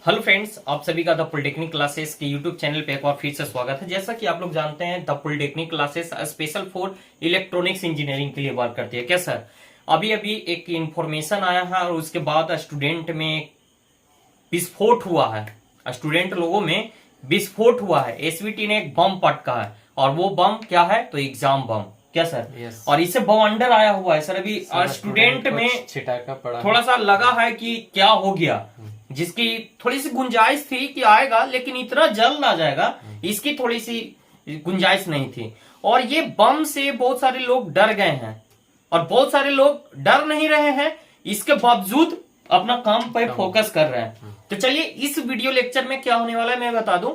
Hello friends, आप सभी का द पॉलिटेक्निक क्लासेस के यूट्यूब चैनल पे एक बार फिर से स्वागत है। जैसा कि आप लोग जानते हैं, the polytechnic classes special for electronics engineering के लिए वर्क करती है। क्या सर, अभी अभी एक इंफॉर्मेशन आया है और उसके बाद स्टूडेंट में विस्फोट हुआ है। स्टूडेंट लोगों में विस्फोट हुआ है। एसवीटी ने एक बम पटका है और वो बम क्या है? तो एग्जाम बम। क्या सर? yes. और इससे बम अंडर आया हुआ है सर। अभी स्टूडेंट में छिटाका पड़ा थोड़ा सा लगा है कि क्या हो गया, जिसकी थोड़ी सी गुंजाइश थी कि आएगा, लेकिन इतना जल्द आ जाएगा इसकी थोड़ी सी गुंजाइश नहीं थी। और ये बम से बहुत सारे लोग डर गए हैं और बहुत सारे लोग डर नहीं रहे हैं, इसके बावजूद अपना काम पे फोकस कर रहे हैं। तो चलिए, इस वीडियो लेक्चर में क्या होने वाला है मैं बता दूं।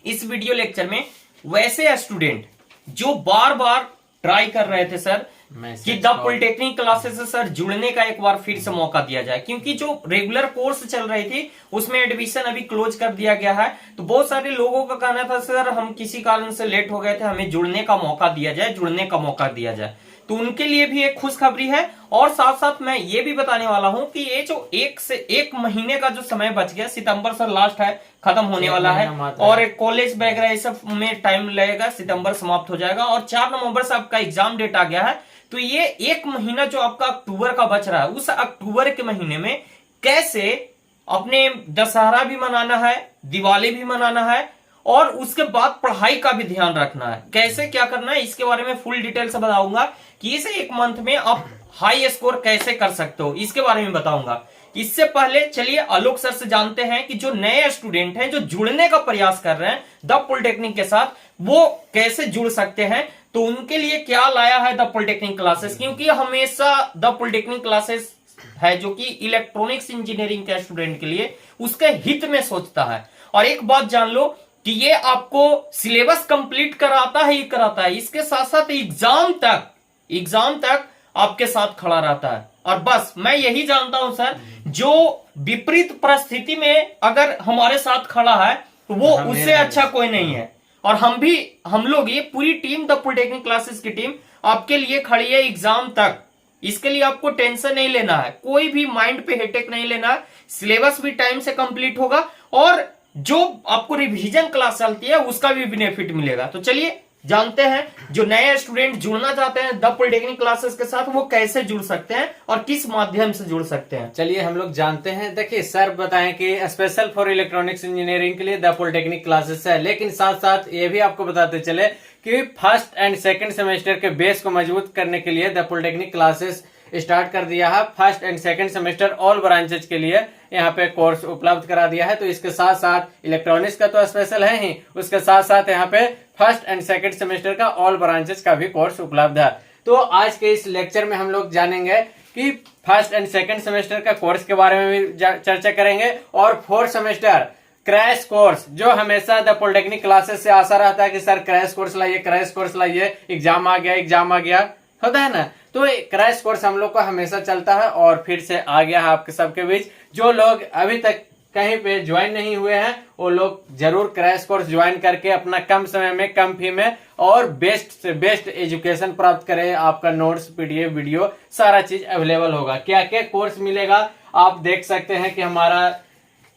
इस वीडियो लेक्चर में वैसे स्टूडेंट जो बार बार ट्राई कर रहे थे सर कि द पॉलिटेक्निक क्लासेस से सर जुड़ने का एक बार फिर से मौका दिया जाए, क्योंकि जो रेगुलर कोर्स चल रही थी उसमें एडमिशन अभी क्लोज कर दिया गया है। तो बहुत सारे लोगों का कहना था सर हम किसी कारण से लेट हो गए थे, हमें जुड़ने का मौका दिया जाए, जुड़ने का मौका दिया जाए। तो उनके लिए भी एक खुशखबरी है। और साथ साथ मैं ये भी बताने वाला हूं कि ये जो एक महीने का जो समय बच गया, सितंबर से लास्ट है, खत्म होने वाला है, और कॉलेज वगैरह ये सब में टाइम लगेगा, सितंबर समाप्त हो जाएगा और 4 नवंबर से आपका एग्जाम डेट आ गया है। तो ये एक महीना जो आपका अक्टूबर का बच रहा है, उस अक्टूबर के महीने में कैसे अपने दशहरा भी मनाना है, दिवाली भी मनाना है और उसके बाद पढ़ाई का भी ध्यान रखना है, कैसे क्या करना है, इसके बारे में फुल डिटेल से बताऊंगा कि इस एक मंथ में आप हाई स्कोर कैसे कर सकते हो, इसके बारे में बताऊंगा। इससे पहले चलिए आलोक सर से जानते हैं कि जो नए स्टूडेंट हैं जो जुड़ने का प्रयास कर रहे हैं द पॉलिटेक्निक के साथ, वो कैसे जुड़ सकते हैं, तो उनके लिए क्या लाया है द पॉलिटेक्निक क्लासेस। क्योंकि हमेशा द पॉलिटेक्निक क्लासेस है जो कि इलेक्ट्रॉनिक्स इंजीनियरिंग के स्टूडेंट के लिए उसके हित में सोचता है। और एक बात जान लो कि ये आपको सिलेबस कंप्लीट कराता ही कराता है, इसके साथ साथ एग्जाम तक आपके साथ खड़ा रहता है। और बस मैं यही जानता हूं सर, जो विपरीत परिस्थिति में अगर हमारे साथ खड़ा है तो वो उससे अच्छा कोई नहीं है। और हम लोग ये पूरी टीम द पॉलिटेक्निक क्लासेस की टीम आपके लिए खड़ी है एग्जाम तक। इसके लिए आपको टेंशन नहीं लेना है, कोई भी माइंड पे हेडेक नहीं लेना है। सिलेबस भी टाइम से कंप्लीट होगा और जो आपको रिवीजन क्लास चलती है उसका भी बेनिफिट मिलेगा। तो चलिए जानते हैं, जो नए स्टूडेंट जुड़ना चाहते हैं द पॉलिटेक्निक क्लासेस के साथ, वो कैसे जुड़ सकते हैं और किस माध्यम से जुड़ सकते हैं। चलिए हम लोग जानते हैं। देखिए सर बताएं कि स्पेशल फॉर इलेक्ट्रॉनिक्स इंजीनियरिंग के लिए द पॉलिटेक्निक क्लासेस है, लेकिन साथ साथ ये भी आपको बताते चले कि फर्स्ट एंड सेकंड सेमेस्टर के बेस को मजबूत करने के लिए द पॉलिटेक्निक क्लासेस स्टार्ट कर दिया है। First and second semester all branches के लिए यहाँ पे कोर्स उपलब्ध करा दिया है। तो इसके साथ साथ इलेक्ट्रॉनिक्स का तो स्पेशल है ही, उसके साथ साथ यहाँ पे फर्स्ट एंड सेकंड सेमेस्टर का ऑल ब्रांचेज का भी कोर्स उपलब्ध है। तो आज के इस लेक्चर में हम लोग जानेंगे कि फर्स्ट एंड सेकंड सेमेस्टर का कोर्स के बारे में भी चर्चा करेंगे और फोर्थ सेमेस्टर क्रैश कोर्स, जो हमेशा द पॉलिटेक्निक क्लासेस से आशा रहता है कि सर क्रैश कोर्स लाइए, एग्जाम आ गया होता है ना। तो क्रैश कोर्स हम लोग का हमेशा चलता है और फिर से आ गया है आपके सबके बीच। जो लोग अभी तक कहीं पे ज्वाइन नहीं हुए हैं वो लोग जरूर क्रैश कोर्स ज्वाइन करके अपना कम समय में कम फी में और बेस्ट से बेस्ट एजुकेशन प्राप्त करें। आपका नोट्स, पीडीएफ, वीडियो सारा चीज अवेलेबल होगा। क्या क्या कोर्स मिलेगा आप देख सकते हैं कि हमारा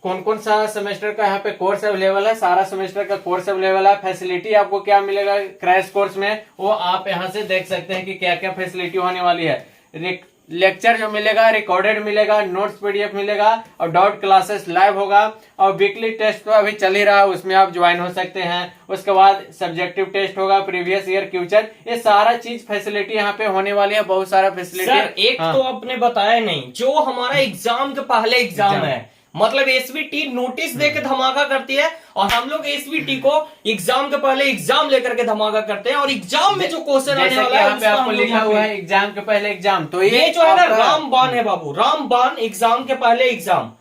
कौन कौन सा सेमेस्टर का यहाँ पे कोर्स अवेलेबल है। सारा सेमेस्टर का कोर्स अवेलेबल है। फैसिलिटी आपको क्या मिलेगा क्रैश कोर्स में, वो आप यहाँ से देख सकते हैं कि क्या क्या फैसिलिटी होने वाली है। लेक्चर जो मिलेगा रिकॉर्डेड मिलेगा, नोट्स पीडीएफ मिलेगा और डाउट क्लासेस लाइव होगा और वीकली टेस्ट तो अभी चल ही रहा है, उसमें आप ज्वाइन हो सकते हैं। उसके बाद सब्जेक्टिव टेस्ट होगा, प्रीवियस ईयर क्वेश्चन, ये सारा चीज फैसिलिटी यहाँ पे होने वाली है। बहुत सारा फैसिलिटी। सर एक तो आपने बताया नहीं, जो हमारा एग्जाम के पहले एग्जाम है, मतलब एसवीटी नोटिस देके धमाका करती है और हम लोग एसवीटी को एग्जाम के पहले एग्जाम लेकर के धमाका करते हैं। और एग्जाम में जो क्वेश्चन आने वाला है आपको लिखा हुआ है एग्जाम के पहले एग्जाम, तो ये जो है ना रामबाण है बाबू, रामबाण एग्जाम के पहले एग्जाम।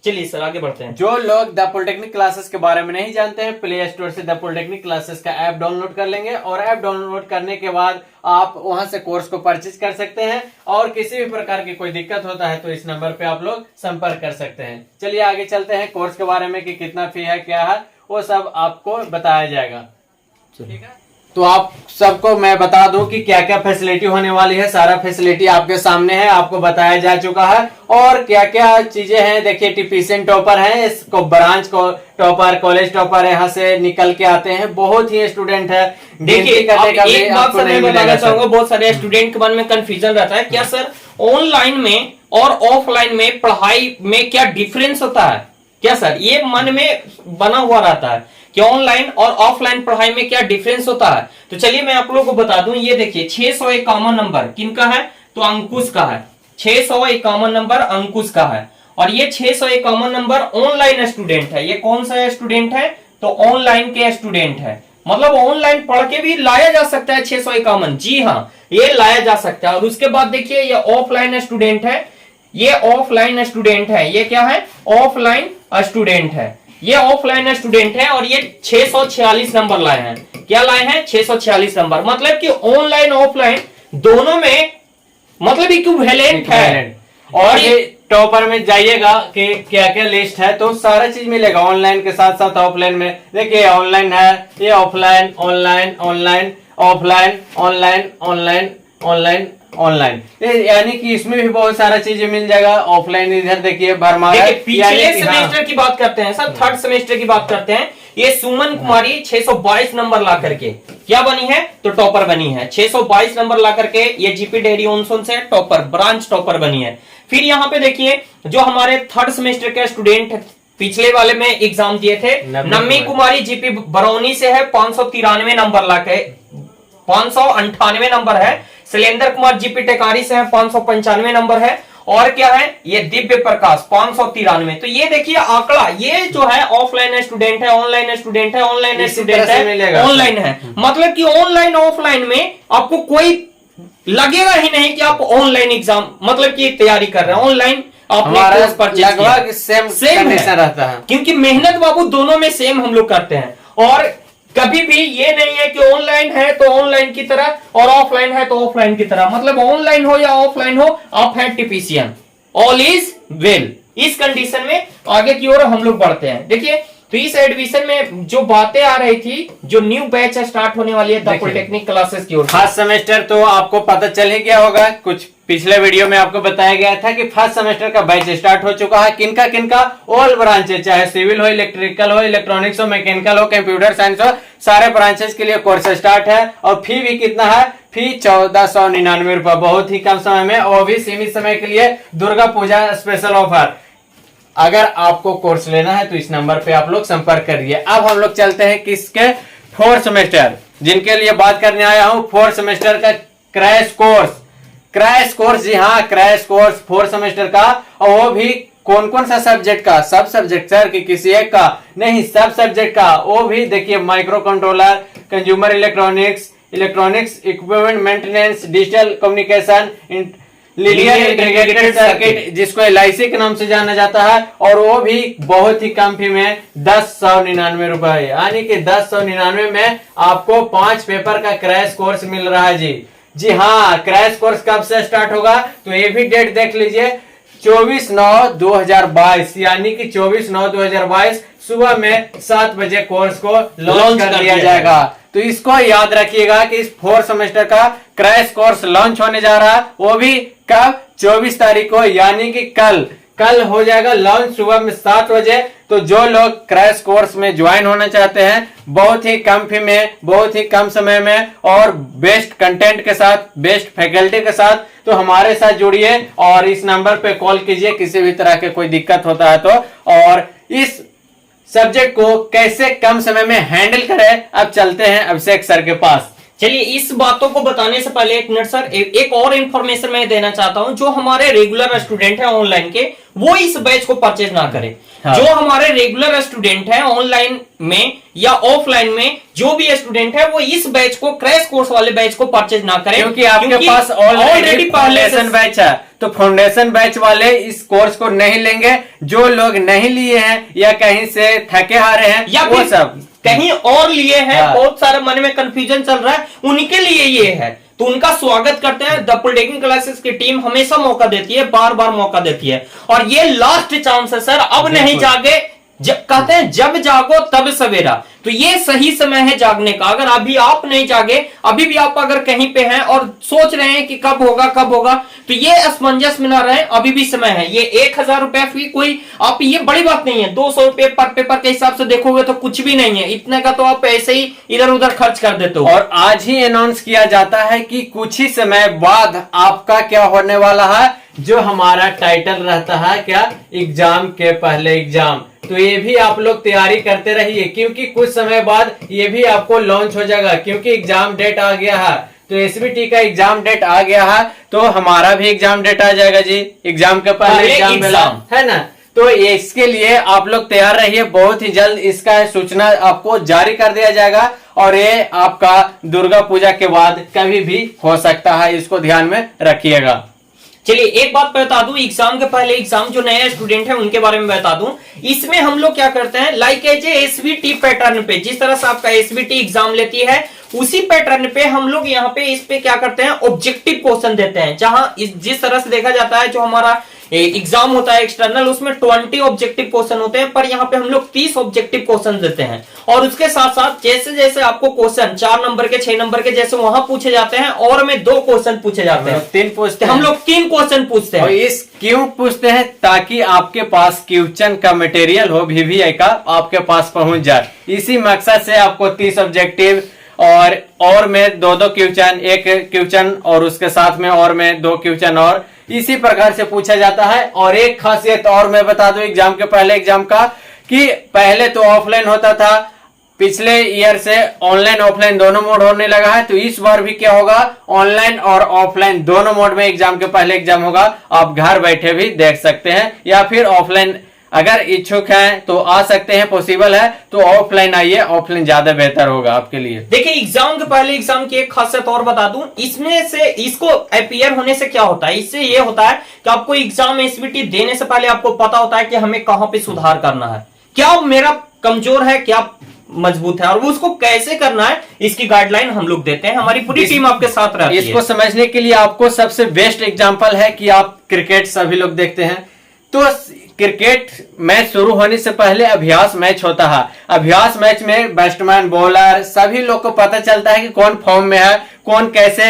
चलिए सर आगे बढ़ते हैं। जो लोग द पॉलिटेक्निक क्लासेस के बारे में नहीं जानते हैं, प्ले स्टोर से द पॉलिटेक्निक क्लासेस का ऐप डाउनलोड कर लेंगे और ऐप डाउनलोड करने के बाद आप वहां से कोर्स को परचेज कर सकते हैं। और किसी भी प्रकार की कोई दिक्कत होता है तो इस नंबर पे आप लोग संपर्क कर सकते हैं। चलिए आगे चलते हैं। कोर्स के बारे में कि कितना फी है, क्या है, वो सब आपको बताया जाएगा। ठीक है। तो आप सबको मैं बता दूं कि क्या क्या फैसिलिटी होने वाली है। सारा फैसिलिटी आपके सामने है, आपको बताया जा चुका है। और क्या क्या चीजें हैं, देखिए टिपिशियन टॉपर है, इसको ब्रांच को टॉपर, कॉलेज टॉपर यहाँ से निकल के आते हैं। बहुत ही स्टूडेंट है। देखिए एक बात सर मैं बताना चाहूंगा, बहुत सारे स्टूडेंट के मन में कंफ्यूजन रहता है, क्या सर ऑनलाइन में और ऑफलाइन में पढ़ाई में क्या डिफरेंस होता है क्या सर, ये मन में बना हुआ रहता है कि ऑनलाइन और ऑफलाइन पढ़ाई में क्या डिफरेंस होता है। तो चलिए मैं आप लोगों को बता दूं, ये देखिए 651 नंबर किनका है, तो अंकुश का है। 651 नंबर अंकुश का है। और ये 651 नंबर ऑनलाइन स्टूडेंट है। ये कौन सा स्टूडेंट है, तो ऑनलाइन के स्टूडेंट है। मतलब ऑनलाइन पढ़ के भी लाया जा सकता है 651, जी हाँ ये लाया जा सकता है। और उसके बाद देखिए ये ऑफलाइन स्टूडेंट है, ये ऑफलाइन स्टूडेंट है, ये क्या है, ऑफलाइन स्टूडेंट है, ये ऑफलाइन स्टूडेंट है। और ये 646 नंबर लाए हैं, क्या लाए हैं, 646 नंबर। मतलब कि ऑनलाइन ऑफलाइन दोनों में मतलब इक्विवेलेंट है। और ये टॉपर में जाइएगा कि क्या क्या लिस्ट है, तो सारा चीज मिलेगा ऑनलाइन के साथ साथ ऑफलाइन में। देखिए ऑनलाइन है, ये offline, online, online, offline, online, online, online, online, यानी कि इसमें भी बहुत सारा चीजें मिल जाएगा। ऑफलाइन इधर देखिए भरमारा। पिछले सेमेस्टर की बात करते हैं सर, थर्ड सेमेस्टर की बात करते हैं। ये सुमन कुमारी 622 नंबर ला करके क्या बनी है, तो टॉपर बनी है। 622 नंबर ला करके ये जीपी डेहरी ऑनसोन से टॉपर, ब्रांच टॉपर बनी है। फिर यहाँ पे देखिए जो हमारे थर्ड सेमेस्टर के स्टूडेंट पिछले वाले में एग्जाम दिए थे, नम्मी कुमारी जीपी बरौनी से है, 593 नंबर ला के, 598 नंबर है। शैलेंद्र कुमार जीपी टेकारी से है, 595 नंबर है। और क्या है, ये दिव्य प्रकाश 593। तो ये देखिए आंकड़ा, ये जो है ऑफलाइन स्टूडेंट है, ऑनलाइन स्टूडेंट है, ऑनलाइन स्टूडेंट है, ऑनलाइन है। मतलब कि ऑनलाइन ऑफलाइन में आपको कोई लगेगा ही नहीं कि आप ऑनलाइन एग्जाम मतलब कि तैयारी कर रहे हैं। ऑनलाइन लगभग सेम कंडीशन रहता है, क्योंकि मेहनत बाबू दोनों में सेम हम लोग करते हैं। और कभी भी ये नहीं है कि ऑनलाइन है तो ऑनलाइन की तरह और ऑफलाइन है तो ऑफलाइन की तरह। मतलब ऑनलाइन हो या ऑफलाइन हो, आप है टिपिशियन, ऑल इज वेल। इस कंडीशन में आगे की ओर हम लोग बढ़ते हैं। देखिए तो इस एडमिशन में जो बातें आ रही थी, जो न्यू बैच स्टार्ट होने वाली है द पॉलिटेक्निक क्लासेस की ओर, फर्स्ट सेमेस्टर तो आपको पता चल ही गया होगा। कुछ पिछले वीडियो में आपको बताया गया था कि फर्स्ट सेमेस्टर का बैच स्टार्ट हो चुका है। किनका किनका, ऑल ब्रांचेस, चाहे सिविल हो, इलेक्ट्रिकल हो, इलेक्ट्रॉनिक्स हो, मैकेनिकल हो, कंप्यूटर साइंस हो, सारे ब्रांचेस के लिए कोर्स स्टार्ट है। और फी भी कितना है, फी 1499 रुपए, बहुत ही कम समय में, और भी सीमित समय के लिए, दुर्गा पूजा स्पेशल ऑफर। अगर आपको कोर्स लेना है तो इस नंबर पे आप लोग संपर्क करिए। अब हम लोग चलते हैं किसके, फोर्थ सेमेस्टर, जिनके लिए बात करने आया हूं, फोर्थ सेमेस्टर का क्रैश कोर्स। क्रैश कोर्स, जी हाँ क्रैश कोर्स फोर्थ सेमेस्टर का। और वो भी कौन कौन सा सब्जेक्ट का, सब सब्जेक्ट सर कि किसी एक का नहीं, सब सब्जेक्ट का। वो भी देखिए micro controller, consumer electronics, electronics equipment maintenance, digital communication, linear integrated circuit, जिसको LIC के नाम से जाना जाता है। और वो भी बहुत ही कम फी में 1099 रुपए, यानी कि 1099 में आपको 5 पेपर का क्रैश कोर्स मिल रहा है। जी हाँ, क्रैश कोर्स कब से स्टार्ट होगा, तो ये भी डेट देख लीजिए, 24/9/2022, यानी कि 24/9/2022 सुबह में 7 बजे कोर्स को लॉन्च कर दिया जाएगा। तो इसको याद रखिएगा कि इस फोर्थ सेमेस्टर का क्रैश कोर्स लॉन्च होने जा रहा है। वो भी कब, 24 तारीख को, यानी कि कल हो जाएगा लॉन्च सुबह में 7 बजे। तो जो लोग क्रैश कोर्स में ज्वाइन होना चाहते हैं, बहुत ही कम फी में, बहुत ही कम समय में और बेस्ट कंटेंट के साथ, बेस्ट फैकल्टी के साथ, तो हमारे साथ जुड़िए और इस नंबर पे कॉल कीजिए किसी भी तरह के कोई दिक्कत होता है तो। और इस सब्जेक्ट को कैसे कम समय में हैंडल करें, अब चलते हैं अभिषेक सर के पास। चलिए इस बातों को बताने से पहले एक मिनट सर, एक और इन्फॉर्मेशन मैं देना चाहता हूं। जो हमारे रेगुलर स्टूडेंट है ऑनलाइन के, वो इस बैच को परचेज ना करें। हाँ। जो हमारे रेगुलर स्टूडेंट है ऑनलाइन में या ऑफलाइन में, जो भी स्टूडेंट है वो इस बैच को, क्रैश कोर्स वाले बैच को परचेज ना करें, क्योंकि आपके पास ऑलरेडी फाउंडेशन बैच है। तो फाउंडेशन बैच वाले इस कोर्स को नहीं लेंगे। जो लोग नहीं लिए हैं या कहीं से थके हारे हैं या वो सब कहीं और लिए हैं, हाँ। बहुत सारे मन में कंफ्यूजन चल रहा है, उनके लिए ये है। तो उनका स्वागत करते हैं। द पॉलिटेक्निक क्लासेस की टीम हमेशा मौका देती है, बार बार मौका देती है। और ये लास्ट चांस है सर, अब नहीं जागे जब कहते हैं जब जागो तब सवेरा, तो ये सही समय है जागने का। अगर अभी आप नहीं जागे, अभी भी आप अगर कहीं पे हैं और सोच रहे हैं कि कब होगा कब होगा, तो ये असमंजस में ना रहे, अभी भी समय है। ये 1000 रुपए फी कोई आप, ये बड़ी बात नहीं है। 200 रुपए पर पेपर के हिसाब से देखोगे तो कुछ भी नहीं है, इतने का तो आप ऐसे ही इधर उधर खर्च कर देते हो। और आज ही अनाउंस किया जाता है कि कुछ ही समय बाद आपका क्या होने वाला है, जो हमारा टाइटल रहता है क्या, एग्जाम के पहले एग्जाम। तो ये भी आप लोग तैयारी करते रहिए, क्योंकि कुछ समय बाद ये भी आपको लॉन्च हो जाएगा, क्योंकि एग्जाम डेट आ गया है। तो एसबीटी का एग्जाम डेट आ गया है, तो हमारा भी एग्जाम डेट आ जाएगा जी, एग्जाम के पहले एग्जाम है ना। तो इसके लिए आप लोग तैयार रहिए, बहुत ही जल्द इसका सूचना आपको जारी कर दिया जाएगा, और ये आपका दुर्गा पूजा के बाद कभी भी हो सकता है, इसको ध्यान में रखिएगा। चलिए एक बात बता दूं, एग्जाम के पहले एग्जाम जो नए स्टूडेंट हैं उनके बारे में बता दूं। इसमें हम लोग क्या करते हैं, लाइक एज एसबीटी पैटर्न पे, जिस तरह से आपका एसबीटी एग्जाम लेती है उसी पैटर्न पे हम लोग यहाँ पे इस पे क्या करते हैं, ऑब्जेक्टिव क्वेश्चन देते हैं। जहां जिस तरह से देखा जाता है जो हमारा एग्जाम होता है एक्सटर्नल, उसमें 20 ऑब्जेक्टिव क्वेश्चन होते हैं, पर यहाँ पे हम लोग 30 ऑब्जेक्टिव क्वेश्चन देते हैं। और उसके साथ साथ जैसे जैसे आपको क्वेश्चन 4 नंबर के 6 नंबर के जैसे वहां पूछे जाते हैं, और में 2 क्वेश्चन पूछे जाते हैं, 3 पूछते हैं, हम लोग 3 क्वेश्चन पूछते हैं। और इस क्यों पूछते हैं, ताकि आपके पास क्वेश्चन का मटेरियल हो, VVI का आपके पास पहुंच जाए। इसी मकसद से आपको 30 ऑब्जेक्टिव और में 2 क्वेश्चन, 1 क्वेश्चन और उसके साथ में और में 2 क्वेश्चन, और इसी प्रकार से पूछा जाता है। और एक खासियत और मैं बता दूं एग्जाम के पहले एग्जाम का, कि पहले तो ऑफलाइन होता था, पिछले ईयर से ऑनलाइन ऑफलाइन दोनों मोड होने लगा है। तो इस बार भी क्या होगा, ऑनलाइन और ऑफलाइन दोनों मोड में एग्जाम के पहले एग्जाम होगा। आप घर बैठे भी देख सकते हैं, या फिर ऑफलाइन अगर इच्छुक हैं तो आ सकते हैं, पॉसिबल है तो ऑफलाइन आइए, ऑफलाइन ज्यादा बेहतर होगा आपके लिए। देखिए एग्जाम के पहले एग्जाम की एक खासियत और बता दूं, इसमें से इसको अपीयर होने से क्या होता है, इससे ये होता है कि आपको एग्जाम एसबीटी देने से पहले आपको पता होता है कि हमें कहां पे सुधार करना है, क्या मेरा कमजोर है, क्या मजबूत है, और वो उसको कैसे करना है, इसकी गाइडलाइन हम लोग देते हैं। हमारी पूरी टीम आपके साथ रहती है। इसको समझने के लिए आपको सबसे बेस्ट एग्जांपल है कि आप क्रिकेट सभी लोग देखते हैं, तो क्रिकेट मैच शुरू होने से पहले अभ्यास मैच होता है। अभ्यास मैच में बैट्समैन, बॉलर सभी लोग को पता चलता है कि कौन फॉर्म में है, कौन कैसे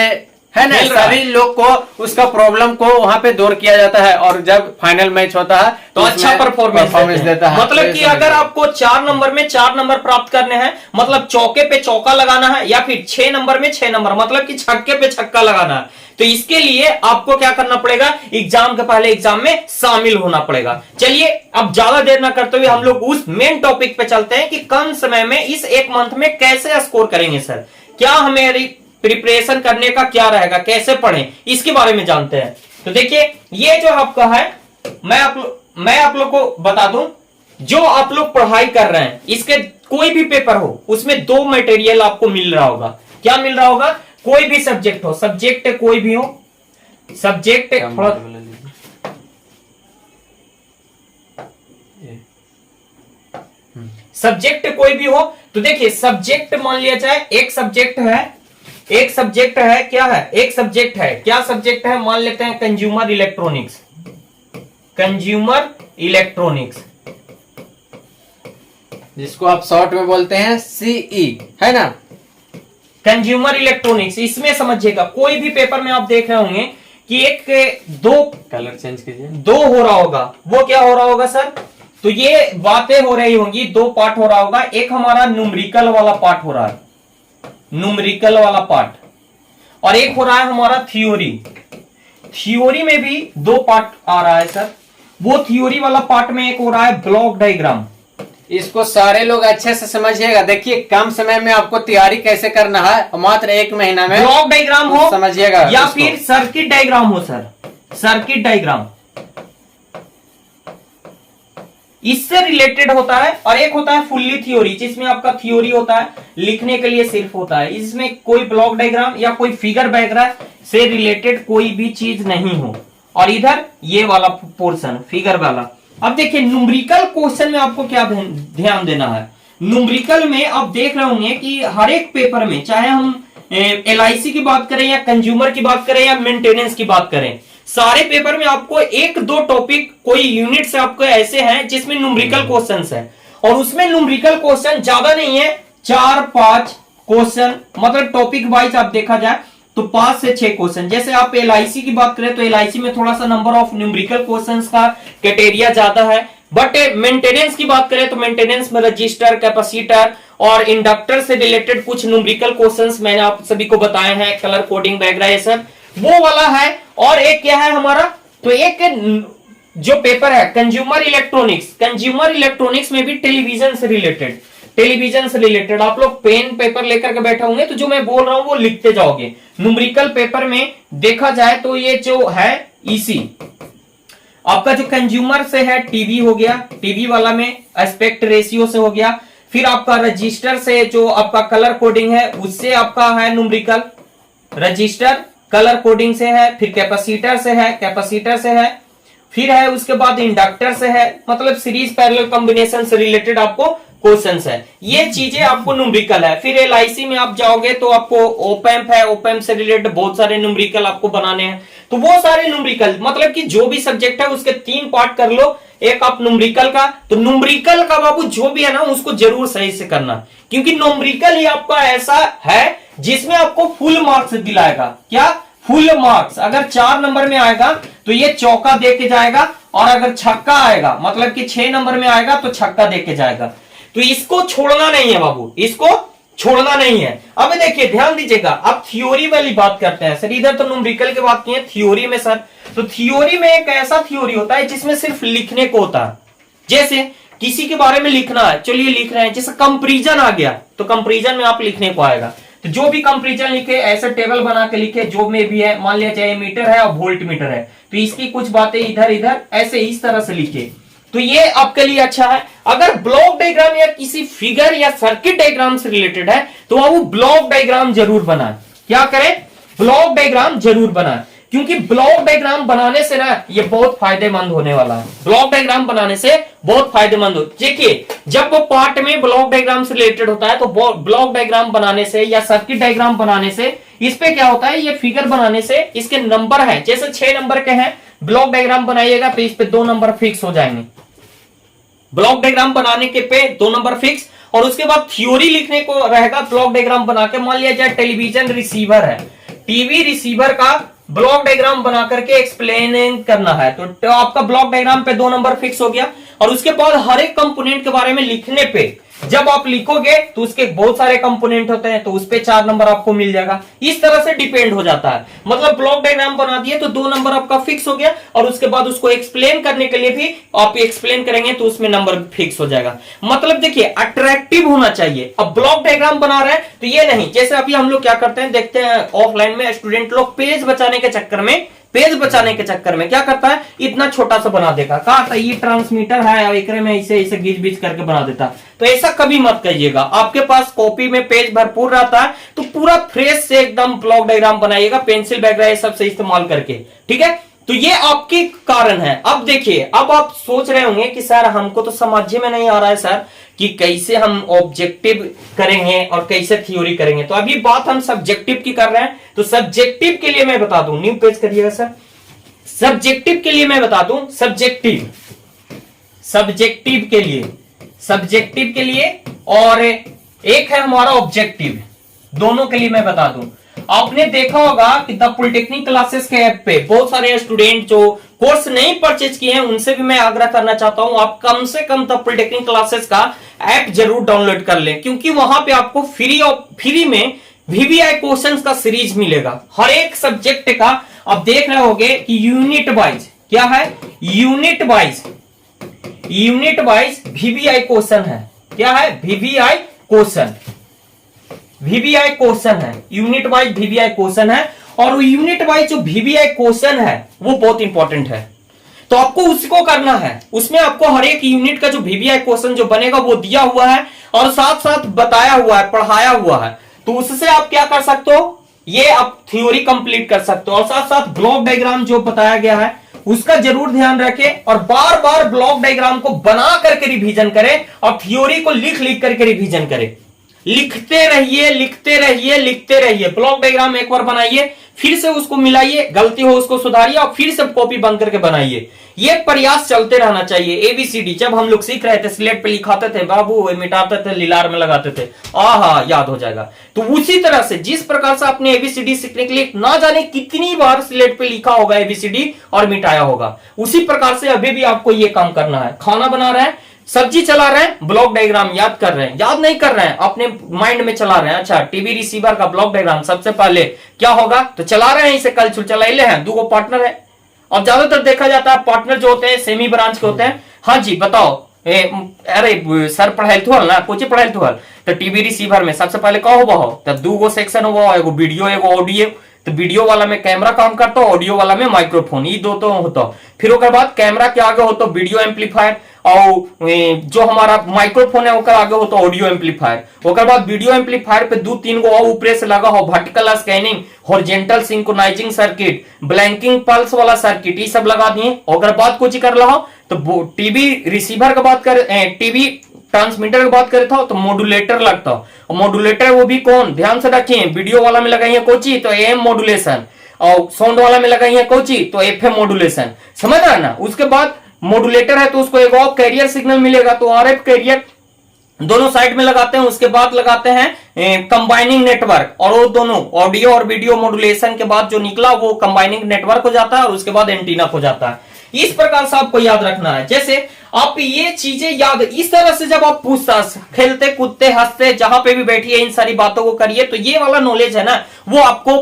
है ना, सभी लोग को उसका प्रॉब्लम को वहां पे दूर किया जाता है, और जब फाइनल मैच होता है तो अच्छा परफॉर्मेंस देता है। मतलब कि अगर आपको 4 नंबर में 4 नंबर प्राप्त करने हैं, मतलब चौके पे चौका लगाना है, या फिर 6 नंबर में 6 नंबर, मतलब कि छक्के पे छक्का लगाना है, तो इसके लिए आपको क्या करना पड़ेगा, एग्जाम के पहले एग्जाम में शामिल होना पड़ेगा। चलिए अब ज्यादा देर ना करते हुए हम लोग उस मेन टॉपिक पे चलते हैं कि कम समय में इस 1 मंथ में कैसे स्कोर करेंगे सर, क्या हमें प्रिपरेशन करने का क्या रहेगा, कैसे पढ़ें, इसके बारे में जानते हैं। तो देखिए ये जो आपका है, मैं आप लोग को बता दूं, जो आप लोग पढ़ाई कर रहे हैं इसके कोई भी पेपर हो उसमें 2 मटेरियल आपको मिल रहा होगा। क्या मिल रहा होगा, कोई भी सब्जेक्ट हो, सब्जेक्ट कोई भी हो, सब्जेक्ट सब्जेक्ट कोई भी हो, तो देखिए सब्जेक्ट मान लिया जाए, एक सब्जेक्ट है क्या है, एक सब्जेक्ट है, क्या सब्जेक्ट है, मान लेते हैं कंज्यूमर इलेक्ट्रॉनिक्स, जिसको आप शॉर्ट में बोलते हैं CE, है ना, कंज्यूमर इलेक्ट्रॉनिक्स। इसमें समझिएगा कोई भी पेपर में आप देख रहे होंगे कि एक 2 कलर चेंज कीजिए, 2 हो रहा होगा, वो क्या हो रहा होगा सर, तो ये बातें हो रही होंगी, 2 पार्ट हो रहा होगा। एक हमारा न्यूमेरिकल वाला पार्ट हो रहा है, न्यूमेरिकल वाला पार्ट, और एक हो रहा है हमारा थ्योरी में भी 2 पार्ट आ रहा है सर। वो थ्योरी वाला पार्ट में एक हो रहा है ब्लॉक डायग्राम। इसको सारे लोग अच्छे से समझिएगा। देखिए कम समय में आपको तैयारी कैसे करना है, मात्र 1 महीना में ब्लॉक डायग्राम हो समझिएगा, या फिर सर्किट डायग्राम हो सर, सर्किट डायग्राम इससे रिलेटेड होता है। और एक होता है फुल्ली थ्योरी, जिसमें आपका थ्योरी होता है, लिखने के लिए सिर्फ होता है, इसमें कोई ब्लॉक डायग्राम या कोई फिगर वगैरह से रिलेटेड कोई भी चीज नहीं हो। और इधर ये वाला पोर्शन फिगर वाला। अब देखिए न्यूमेरिकल क्वेश्चन में आपको क्या ध्यान देना है, न्यूमेरिकल में आप देख रहे होंगे कि हर एक पेपर में, चाहे हम LIC की बात करें या कंज्यूमर की बात करें या मेंटेनेंस की बात करें, सारे पेपर में आपको 1-2 टॉपिक कोई यूनिट से आपको ऐसे हैं जिसमें न्यूमेरिकल क्वेश्चंस है। और उसमें न्यूमेरिकल क्वेश्चन ज्यादा नहीं है, 4-5 क्वेश्चन, मतलब टॉपिक वाइज आप देखा जाए तो 5 से 6 क्वेश्चन। जैसे आप LIC की बात करें तो LIC में थोड़ा सा नंबर ऑफ न्यूमेरिकल क्वेश्चंस का क्राइटेरिया ज्यादा है, बट मेंटेनेंस की बात करें तो मेंटेनेंस में रजिस्टर, कैपेसिटर और इंडक्टर से रिलेटेड कुछ न्यूमेरिकल क्वेश्चंस मैंने आप सभी को बताए हैं, कलर कोडिंग वगैरह ये सब वो वाला है। और एक क्या है हमारा, तो एक जो पेपर है कंज्यूमर इलेक्ट्रॉनिक्स में भी टेलीविजन से रिलेटेड आप लोग पेन पेपर लेकर के बैठे होंगे तो जो मैं बोल रहा हूं वो लिखते जाओगे। न्यूमेरिकल पेपर में देखा जाए तो ये जो है EC आपका जो कंज्यूमर से है टीवी हो गया, टीवी वाला में एस्पेक्ट रेशियो से हो गया, फिर आपका रजिस्टर से जो आपका कलर कोडिंग है उससे आपका है न्यूमेरिकल, रजिस्टर कलर कोडिंग से है, फिर कैपेसिटर से है, फिर है उसके बाद इंडक्टर से है, मतलब सीरीज पैरेलल कॉम्बिनेशन से रिलेटेड आपको क्वेश्चंस है। ये चीजें आपको न्यूमेरिकल है। फिर LIC में आप जाओगे तो आपको ओपैम्प है, ओपैम्प से रिलेटेड बहुत सारे न्यूमेरिकल आपको बनाने हैं। तो वो सारे न्यूमेरिकल मतलब कि जो भी सब्जेक्ट है उसके 3 पार्ट कर लो, एक आप न्यूमेरिकल का, तो न्यूमेरिकल का बाबू जो भी है ना उसको जरूर सही से करना, क्योंकि न्यूमेरिकल ही आपका ऐसा है जिसमें आपको फुल मार्क्स दिलाएगा। क्या फुल मार्क्स? अगर 4 नंबर में आएगा तो ये चौका दे के जाएगा, और अगर छक्का आएगा मतलब कि 6 नंबर में आएगा तो छक्का दे के जाएगा। तो इसको छोड़ना नहीं है बाबू, इसको छोड़ना नहीं है। अब देखिए ध्यान दीजिएगा, अब थ्योरी वाली बात करते हैं सर। इधर तो न्यूमेरिकल की बात की है, थ्योरी में सर, तो थ्योरी में एक ऐसा थ्योरी होता है जिसमें सिर्फ लिखने को होता है। जैसे किसी के बारे में लिखना है, चलिए लिख रहे हैं, जैसे कंपैरिजन आ गया तो कंपैरिजन में आप लिखने को आएगा, तो जो भी कंपैरिजन लिखे ऐसे टेबल बना के लिखे, जो में भी है, मान लिया चाहे मीटर है और वोल्ट मीटर है, तो इसकी कुछ बातें इधर इधर ऐसे इस तरह से लिखे, तो ये आपके लिए अच्छा है। अगर ब्लॉक डायग्राम या किसी फिगर या सर्किट डायग्राम से रिलेटेड है तो वो ब्लॉक डायग्राम जरूर बनाए। क्या करें? ब्लॉक डायग्राम जरूर बनाए, क्योंकि ब्लॉक डायग्राम बनाने से ना ये बहुत फायदेमंद होने वाला है। ब्लॉक डायग्राम बनाने से बहुत फायदेमंद हो। देखिए जब वो पार्ट में ब्लॉक डायग्राम से रिलेटेड होता है तो ब्लॉक डायग्राम बनाने से या सर्किट डायग्राम बनाने से इस पे क्या होता है, ये फिगर बनाने से इसके नंबर है, जैसे 6 नंबर के हैं, ब्लॉक डायग्राम बनाइएगा तो इस पे 2 नंबर फिक्स हो जाएंगे। ब्लॉक डायग्राम बनाने के पे 2 नंबर फिक्स, और उसके बाद थ्योरी लिखने को रहेगा ब्लॉक डायग्राम बना के। मान लिया जाए टेलीविजन रिसीवर है, टीवी रिसीवर का ब्लॉक डायग्राम बना करके एक्सप्लेन करना है, तो आपका ब्लॉक डायग्राम पे 2 नंबर फिक्स हो गया। और उसके बाद हर एक कंपोनेंट के बारे में लिखने पे, जब आप लिखोगे तो उसके बहुत सारे कंपोनेंट होते हैं, तो उस पे 4 नंबर आपको मिल जाएगा। इस तरह से डिपेंड हो जाता है, मतलब ब्लॉक डायग्राम बना दिए तो 2 नंबर आपका फिक्स हो गया, और उसके बाद उसको एक्सप्लेन करने के लिए भी आप एक्सप्लेन करेंगे तो उसमें नंबर फिक्स हो जाएगा। मतलब देखिए अट्रैक्टिव होना चाहिए। अब ब्लॉक डायग्राम बना रहे हैं तो ये नहीं, जैसे अभी हम लोग क्या करते हैं, देखते हैं ऑफलाइन में स्टूडेंट लोग पेज बचाने के चक्कर में क्या करता है, इतना छोटा सा बना देगा, कहा ये ट्रांसमीटर है और एक में इसे घिच बीच करके बना देता। तो ऐसा कभी मत करिएगा। आपके पास कॉपी में पेज भरपूर रहता है तो पूरा फ्रेश से एकदम ब्लॉक डायग्राम बनाइएगा, पेंसिल वगैरह ये सब से इस्तेमाल करके, ठीक है। तो ये आपके कारण है। अब देखिए, अब आप सोच रहे होंगे कि सर हमको तो समझ में नहीं आ रहा है सर कि कैसे हम ऑब्जेक्टिव करेंगे और कैसे थ्योरी करेंगे। तो अभी बात हम सब्जेक्टिव की कर रहे हैं, तो सब्जेक्टिव के लिए मैं बता दूं, न्यू पेज करिएगा सर। सब्जेक्टिव के लिए मैं बता दूं, सब्जेक्टिव के लिए और एक है हमारा ऑब्जेक्टिव, दोनों के लिए मैं बता दूं। आपने देखा होगा कि द पॉलिटेक्निक क्लासेस के ऐप पे बहुत सारे स्टूडेंट जो कोर्स नहीं परचेज किए हैं उनसे भी मैं आग्रह करना चाहता हूं, आप कम से कम द पॉलिटेक्निक क्लासेस का ऐप जरूर डाउनलोड कर लें, क्योंकि वहां पे आपको फ्री में VVI क्वेश्चंस का सीरीज मिलेगा हर एक सब्जेक्ट का। आप देख रहे होंगे कि यूनिट वाइज क्या है, यूनिट वाइज VVI क्वेश्चन है। क्या है? VVI क्वेश्चन है, यूनिट वाइज VVI क्वेश्चन है, और यूनिट वाइज जो VVI क्वेश्चन है वो बहुत इंपॉर्टेंट है, तो आपको उसको करना है। उसमें आपको हर एक यूनिट का जो VVI क्वेश्चन जो बनेगा वो दिया हुआ है और साथ साथ बताया हुआ है, पढ़ाया हुआ है, तो उससे आप क्या कर सकते हो, ये आप थ्योरी कंप्लीट कर सकते हो। और साथ साथ ब्लॉक डायग्राम जो बताया गया है उसका जरूर ध्यान रखें, और बार बार ब्लॉक डायग्राम को बना करके रिवीजन करें और थ्योरी को लिख करके रिवीजन करें। लिखते रहिए, लिखते रहिए, लिखते रहिए। ब्लॉक डायग्राम एक बार बनाइए, फिर से उसको मिलाइए, गलती हो उसको सुधारिए और फिर से कॉपी बंद करके बनाइए। ये प्रयास चलते रहना चाहिए। एबीसीडी जब हम लोग सीख रहे थे, स्लेट पे लिखाते थे, बाबू मिटाते थे, लीलार में लगाते थे, आहा याद हो जाएगा। तो उसी तरह से जिस प्रकार से आपने एबीसीडी सीखने के लिए ना जाने कितनी बार स्लेट पे लिखा होगा एबीसीडी और मिटाया होगा, उसी प्रकार से अभी भी आपको ये काम करना है। खाना बना रहे हैं, सब्जी चला रहे हैं, ब्लॉक डायग्राम याद कर रहे हैं, याद नहीं कर रहे हैं, अपने माइंड में चला रहे हैं। अच्छा, टीवी रिसीवर का ब्लॉक डायग्राम सबसे पहले क्या होगा, तो चला रहे हैं इसे, कल चलाइले हैं, दो पार्टनर है। और ज्यादातर देखा जाता है पार्टनर जो होते हैं सेमी ब्रांच के होते हैं। हाँ जी बताओ, अरे सर पढ़ाई थोल ना, कुछ पढ़ाई थोल, तो टीवी रिसीवर में सबसे पहले क्या होगा, तब दो गो सेक्शन होगा, एगो वीडियो एगो ऑडियो। तो वीडियो वाला में कैमरा काम करता हो, ऑडियो वाला में माइक्रोफोन, ये दो तो होता। फिर उसके बाद कैमरा के आगे होता वीडियो एम्पलीफायर, और जो हमारा माइक्रोफोन है ओकर आगे होता ऑडियो एम्पलीफायर। ओकर बाद वीडियो एम्पलीफायर पे दो तीन गो और ऊपर से लगा हो vertical scanning, horizontal synchronising circuit, blanking pulse वाला सर्किट, ये सब लगा दिए। ओकर बाद कुछ कर रहा हो तो टीवी रिसीवर का बात कर, टीवी ट्रांसमीटर की बात करे तो मॉड्यूलेटर लगता है। मॉड्यूलेटर वो भी कौन, ध्यान से रखिए, वीडियो वाला में लगाई है कोची तो एम मॉड्यूलेशन, और साउंड वाला में लगाई है कोची तो एफएम मॉड्यूलेशन, समझ रहा है ना। उसके बाद मॉड्यूलेटर है तो उसको एक और कैरियर सिग्नल मिलेगा, तो आरएफ कैरियर दोनों साइड में लगाते हैं। उसके बाद लगाते हैं कंबाइनिंग नेटवर्क, और वो दोनों ऑडियो और वीडियो मॉड्यूलेशन के बाद जो निकला वो कंबाइनिंग नेटवर्क हो जाता है, और उसके बाद एंटीना हो जाता है। इस प्रकार से आपको याद रखना है। जैसे आप ये चीजें याद, इस तरह से जब आप पूछताछ, खेलते कूदते हंसते जहां पे भी बैठिए, इन सारी बातों को करिए, तो ये वाला नॉलेज है ना वो आपको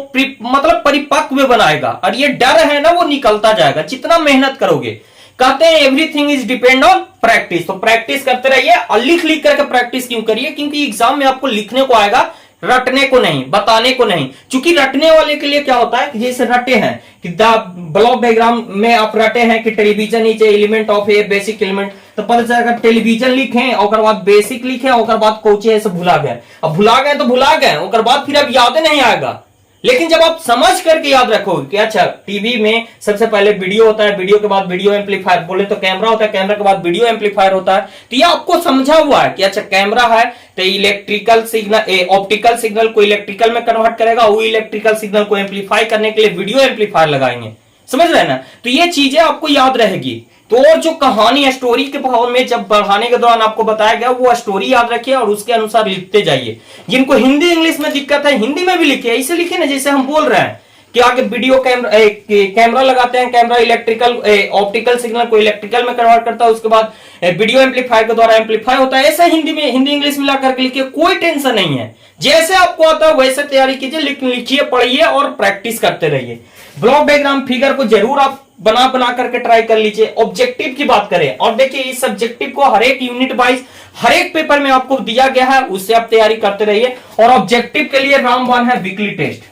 मतलब परिपक्व बनाएगा, और ये डर है ना वो निकलता जाएगा जितना मेहनत करोगे। कहते हैं everything is depend on practice, तो प्रैक्टिस करते रहिए। और लिख लिख करके प्रैक्टिस क्यों करिए, क्योंकि एग्जाम में आपको लिखने को आएगा, रटने को नहीं, बताने को नहीं। क्योंकि रटने वाले के लिए क्या होता है कि जैसे रटे हैं कि ब्लॉक डायग्राम में आप रटे हैं कि television is element of A basic element, तो पता चलेगा टेलीविजन लिखे और बाद बेसिक लिखे और बाद कोचे ऐसे भुला गए। अब भुला गए तो भुला गए, और बाद फिर अब याद नहीं आएगा। लेकिन जब आप समझ करके याद रखोगे कि अच्छा टीवी में सबसे पहले वीडियो होता है, वीडियो के बाद वीडियो एम्पलीफायर, बोले तो कैमरा होता है, कैमरा के बाद वीडियो एम्पलीफायर होता है, तो ये आपको समझा हुआ है कि अच्छा कैमरा है तो इलेक्ट्रिकल सिग्नल, ऑप्टिकल सिग्नल को इलेक्ट्रिकल में कन्वर्ट करेगा, वो इलेक्ट्रिकल सिग्नल को एम्पलीफाई करने के लिए वीडियो एम्पलीफायर लगाएंगे, समझ रहे हैं ना। तो ये चीजें आपको याद रहेगी। तो और जो कहानी स्टोरी के भाव में जब बढ़ाने के दौरान आपको बताया गया वो स्टोरी याद रखिए और उसके अनुसार लिखते जाइए। जिनको हिंदी इंग्लिश में दिक्कत है हिंदी में भी लिखिए, ऐसे लिखिए ना जैसे हम बोल रहे हैं कि आगे वीडियो कैमरा लगाते हैं, कैमरा इलेक्ट्रिकल ऑप्टिकल सिग्नल को इलेक्ट्रिकल में कन्वर्ट करता है, उसके बाद वीडियो एम्पलीफायर के द्वारा एम्पलीफाई होता है। ऐसा हिंदी में हिंदी इंग्लिश मिला करके लिखिए, कोई टेंशन नहीं है। जैसे आपको आता है वैसे तैयारी कीजिए, लिखिए, पढ़िए और प्रैक्टिस करते रहिए। ब्लॉक डायग्राम फिगर को जरूर आप बना करके ट्राई कर लीजिए। ऑब्जेक्टिव की बात करें और देखिए इस सब्जेक्टिव को हर एक यूनिट वाइज हर एक पेपर में आपको दिया गया है, उससे आप तैयारी करते रहिए। और ऑब्जेक्टिव के लिए रामबाण है वीकली टेस्ट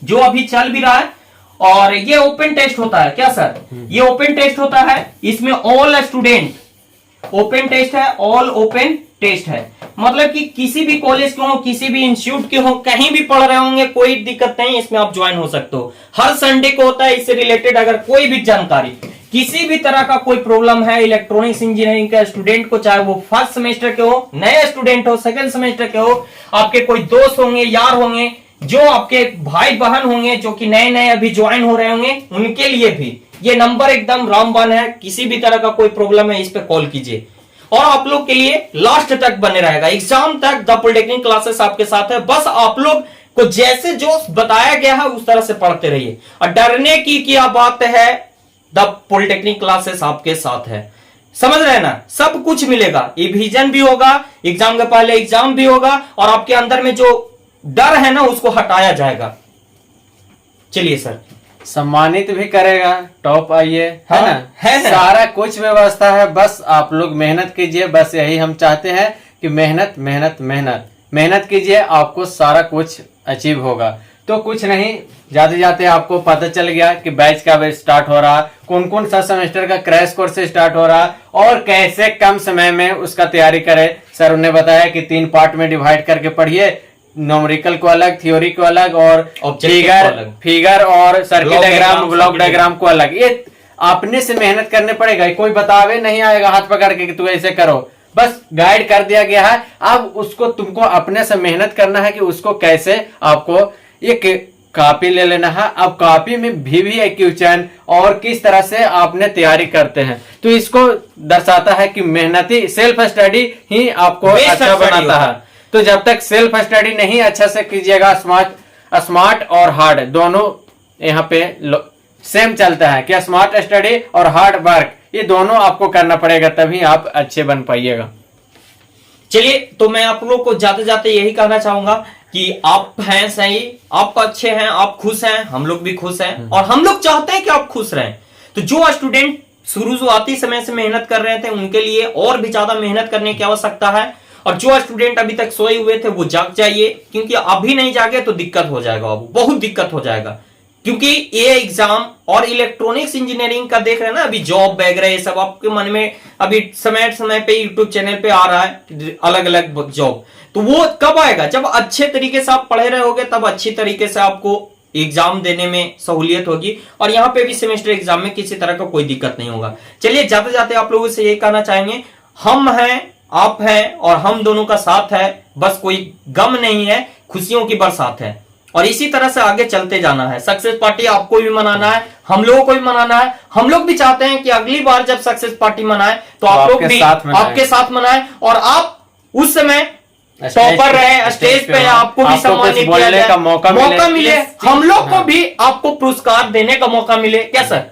जो अभी चल भी रहा है, और ये ओपन टेस्ट होता है। क्या सर, ये ओपन टेस्ट होता है, इसमें ऑल स्टूडेंट ओपन टेस्ट है, ऑल ओपन टेस्ट है, मतलब कि किसी भी कॉलेज के हो, किसी भी इंस्टीट्यूट के हो, कहीं भी पढ़ रहे होंगे कोई दिक्कत नहीं, इसमें आप ज्वाइन हो सकते हो। हर संडे को होता है। इससे रिलेटेड अगर कोई भी जानकारी, किसी भी तरह का कोई प्रॉब्लम है इलेक्ट्रॉनिक्स इंजीनियरिंग के स्टूडेंट को, चाहे वो फर्स्ट सेमेस्टर के हो, नए स्टूडेंट हो, सेकंड सेमेस्टर के हो, आपके कोई दोस्त होंगे, यार होंगे, जो आपके भाई बहन होंगे जो कि नए नए अभी ज्वाइन हो रहे होंगे, उनके लिए भी ये नंबर एकदम रामबाण है। किसी भी तरह का कोई प्रॉब्लम है इस पे कॉल कीजिए, और आप लोग के लिए लास्ट तक बने रहेगा, एग्जाम तक द पॉलिटेक्निक क्लासेस आपके साथ है। बस आप लोग को जैसे जो बताया गया है उस तरह से पढ़ते रहिए, और डरने की क्या बात है, द पॉलिटेक्निक क्लासेस आपके साथ है, समझ रहे हैं ना। सब कुछ मिलेगा, रिवीजन भी होगा, एग्जाम के पहले एग्जाम भी होगा, और आपके अंदर में जो डर है ना उसको हटाया जाएगा। चलिए सर, सम्मानित भी करेगा, टॉप आइए, हाँ, है ना, है ना? सारा कुछ व्यवस्था है, बस आप लोग मेहनत कीजिए। बस यही हम चाहते हैं कि मेहनत मेहनत मेहनत मेहनत कीजिए, आपको सारा कुछ अचीव होगा। तो कुछ नहीं, जाते जाते आपको पता चल गया कि बैच कब स्टार्ट हो रहा, कौन कौन सा सेमेस्टर का क्रैश कोर्स स्टार्ट हो रहा, और कैसे कम समय में उसका तैयारी करें। सर ने बताया कि 3 पार्ट में डिवाइड करके पढ़िए, न्यूमेरिकल को अलग, थ्योरी को अलग, और फिगर और सर्किट डायग्राम, ब्लॉक डायग्राम को अलग। ये अपने से मेहनत करने पड़ेगा, कोई बतावे नहीं आएगा हाथ पकड़ के कि तू ऐसे करो। बस गाइड कर दिया गया है। अब उसको तुमको अपने से मेहनत करना है कि उसको कैसे आपको एक कॉपी ले लेना है। अब कॉपी में भी क्वेश्चन और किस तरह से आपने तैयारी करते हैं, तो इसको दर्शाता है कि मेहनती सेल्फ स्टडी ही आपको अच्छा बनाता है। तो जब तक सेल्फ स्टडी नहीं अच्छा से कीजिएगा, स्मार्ट और हार्ड दोनों यहाँ पे सेम चलता है कि स्मार्ट स्टडी और हार्ड वर्क ये दोनों आपको करना पड़ेगा, तभी आप अच्छे बन पाइएगा। चलिए, तो मैं आप लोग को जाते जाते यही कहना चाहूंगा कि आप हैं सही, आप अच्छे हैं, आप खुश हैं, हम लोग भी खुश हैं और हम लोग चाहते हैं कि आप खुश रहें। तो जो स्टूडेंट शुरुआती समय से मेहनत कर रहे थे उनके लिए और भी ज्यादा मेहनत करने की आवश्यकता है, और जो स्टूडेंट अभी तक सोए हुए थे वो जाग जाइए, क्योंकि अभी नहीं जागे तो दिक्कत हो जाएगा, बाबू बहुत दिक्कत हो जाएगा। क्योंकि ये एग्जाम और इलेक्ट्रॉनिक्स इंजीनियरिंग का देख रहे हैं ना, अभी जॉब वगैरह ये सब आपके मन में अभी समय समय पे यूट्यूब चैनल पे आ रहा है अलग अलग जॉब, तो वो कब आएगा? जब अच्छे तरीके से आप पढ़े रहे होगे, तब अच्छी तरीके से आपको एग्जाम देने में सहूलियत होगी, और यहाँ पे भी सेमेस्टर एग्जाम में किसी तरह का कोई दिक्कत नहीं होगा। चलिए, जाते जाते आप लोगों से यही कहना चाहेंगे, हम हैं, आप हैं और हम दोनों का साथ है, बस कोई गम नहीं है, खुशियों की बरसात है, और इसी तरह से आगे चलते जाना है। सक्सेस पार्टी आपको भी मनाना है, हम लोगों को भी मनाना है। हम लोग भी चाहते हैं कि अगली बार जब सक्सेस पार्टी मनाए तो आप लोग भी आपके साथ मनाए, और आप उस समय टॉपर रहे, स्टेज पे आपको भी सम्मानित किया जाए, का मौका मिले, हम लोग को भी आपको पुरस्कार देने का मौका मिले। क्या सर?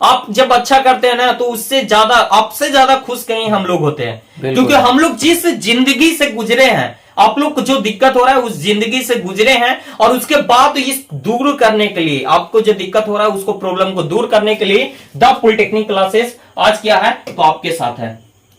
आप जब अच्छा करते हैं ना, तो उससे ज्यादा, आपसे ज्यादा खुश कहीं हम लोग होते हैं, क्योंकि हम लोग जिस जिंदगी से गुजरे हैं, आप लोग को जो दिक्कत हो रहा है उस जिंदगी से गुजरे हैं, और उसके बाद इस दूर करने के लिए, आपको जो दिक्कत हो रहा है उसको, प्रॉब्लम को दूर करने के लिए द पॉलिटेक्निक क्लासेस आज क्या है, तो आपके साथ है।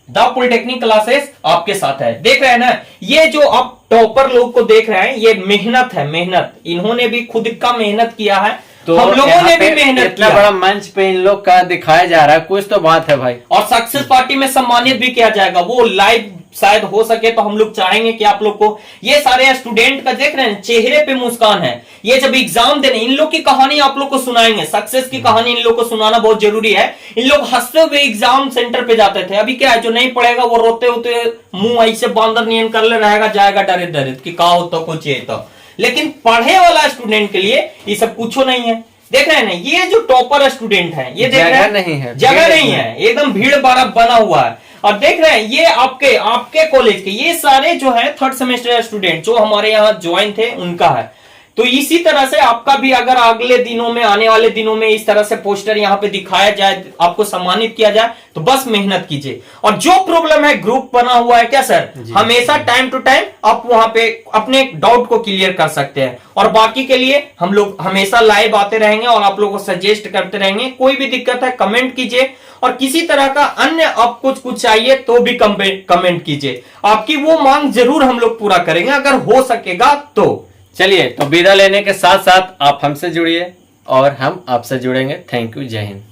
द पॉलिटेक्निक क्लासेस आपके साथ है। देख रहे हैं ना, ये जो आप टॉपर लोग को देख रहे हैं, ये मेहनत है, मेहनत, इन्होंने भी खुद का मेहनत किया है, तो हम लोगों ने भी मेहनत किया। बड़ा मंच पे इन लोग का दिखाया जा रहा है, कुछ तो बात है भाई। और सक्सेस पार्टी में सम्मानित भी किया जाएगा, वो लाइव शायद हो सके तो हम लोग चाहेंगे कि आप लोग को, ये सारे स्टूडेंट का देख रहे हैं चेहरे पे मुस्कान है, ये जब एग्जाम देने, इन लोग की कहानी आप लोग को सुनाएंगे, सक्सेस की कहानी इन लोग को सुनाना बहुत जरूरी है। इन लोग हंसते हुए एग्जाम सेंटर पे जाते थे, अभी क्या है, जो नहीं पढ़ेगा वो रोते होते मुंह ऐसे बांदर नियन कर ले रहेगा, जाएगा डरे डरे कि का हो तो कुछ है तो, लेकिन पढ़े वाला स्टूडेंट के लिए ये सब कुछ नहीं है। देख रहे हैं ना, ये जो टॉपर स्टूडेंट है, ये देख रहे हैं नहीं है, जगह नहीं है, एकदम भीड़ भाड़ बना हुआ है। और देख रहे हैं ये आपके कॉलेज के ये सारे जो है थर्ड सेमेस्टर स्टूडेंट जो हमारे यहाँ ज्वाइन थे उनका है। तो इसी तरह से आपका भी अगर अगले दिनों में, आने वाले दिनों में इस तरह से पोस्टर यहाँ पे दिखाया जाए, आपको सम्मानित किया जाए, तो बस मेहनत कीजिए। और जो प्रॉब्लम है, ग्रुप बना हुआ है क्या सर, हमेशा टाइम टू टाइम आप वहां पे अपने डाउट को क्लियर कर सकते हैं, और बाकी के लिए हम लोग हमेशा लाइव आते रहेंगे और आप लोगों को सजेस्ट करते रहेंगे। कोई भी दिक्कत है कमेंट कीजिए, और किसी तरह का अन्य आप कुछ चाहिए तो भी कमेंट कीजिए, आपकी वो मांग जरूर हम लोग पूरा करेंगे अगर हो सकेगा तो। चलिए, तो विदा लेने के साथ साथ आप हमसे जुड़िए और हम आपसे जुड़ेंगे। थैंक यू, जय हिंद।